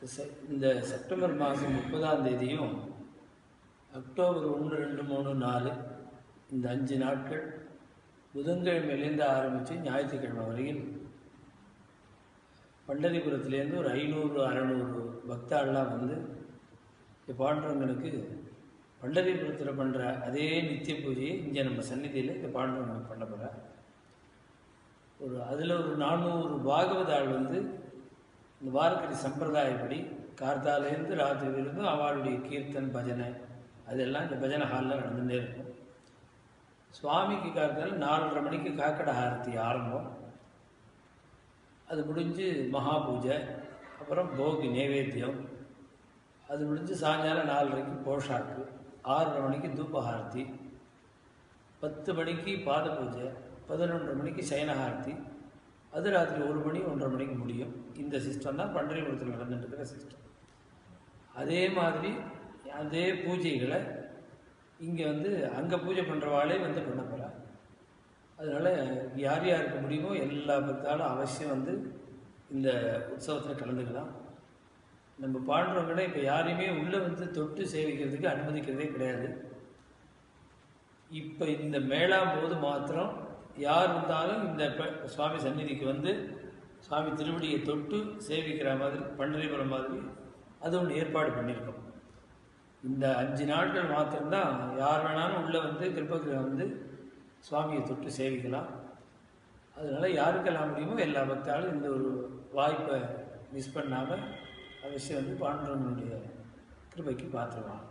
இந்த செப்டம்பர் மாதம் 30ஆம் தேதியும் அக்டோபர் 1, 2, 3, 4 இந்த 5 நாட்கள் புதன்கிழமையிலேருந்து ஆரம்பித்து ஞாயிற்றுக்கிழமை வரையில் பண்டரிபுரத்துலேருந்து ஒரு 500-600 பக்தாள்லாம் வந்து பாண்டவங்களுக்கு பண்டரிபுரத்தில் பண்ணுற அதே நித்திய பூஜையை இங்கே நம்ம சந்நிதியில் இந்த பாண்டவங்களுக்கு பண்ண போகிறார். அதில் ஒரு 400 பாகவதாள் வந்து இந்த வாரக்கரி சம்பிரதாயப்படி கார்த்தாலேருந்து ராத்திரியிலிருந்து அவளுடைய கீர்த்தன் பஜனை அதெல்லாம் இந்த பஜனை ஹாலில் நடந்துகிட்டே இருக்கும். சுவாமிக்கு கார்த்தால 4:30 மணிக்கு காக்கடை ஆரத்தி ஆரம்பம். அது முடிஞ்சு மகா பூஜை, அப்புறம் போகி நைவேத்தியம், அது முடிஞ்சு சாயங்காலம் 4:30க்கு போஷாக்கு, 6:30 மணிக்கு தூபஹாரத்தி, 10 மணிக்கு பாத பூஜை, 11:30 மணிக்கு சயனஹாரத்தி, அது ராத்திரி 1 மணி 1:30 மணிக்கு முடியும். இந்த சிஸ்டம் தான் பண்டரிபுரத்தில் நடந்துட்டு இருக்கிற சிஸ்டம். அதே மாதிரி அதே பூஜைகளை இங்கே வந்து அங்கே பூஜை பண்ணுறவாளே வந்து பண்ண போகிறா. அதனால் யார் யாருக்கு முடியுமோ எல்லா பக்தாலும் அவசியம் வந்து இந்த உற்சவத்தில் கலந்துக்கலாம். நம்ம பாடுறவங்கள இப்போ யாரையுமே உள்ளே வந்து தொட்டு சேவிக்கிறதுக்கு அனுமதிக்கிறதே கிடையாது. இப்போ இந்த மேளாம் போது மாத்திரம் யார் வந்தாலும் இந்த சுவாமி சந்நிதிக்கு வந்து சுவாமி திருவடியை தொட்டு சேவிக்கிற மாதிரி பண்டரிபுரம் மாதிரி அது ஒன்று ஏற்பாடு பண்ணியிருக்கோம். இந்த 5 நாட்கள் மாத்திரம்தான் யார் வேணாலும் உள்ளே வந்து கிருபகிரகம் வந்து சுவாமியை தொட்டு சேவிக்கலாம். அதனால் யாருக்கெல்லாம் முடியுமோ எல்லா பக்தாலும் இந்த ஒரு வாய்ப்பை மிஸ் பண்ணாமல் அவசியம் வந்து பாண்டவனுடைய கிருபைக்கு பார்த்துருவாங்க.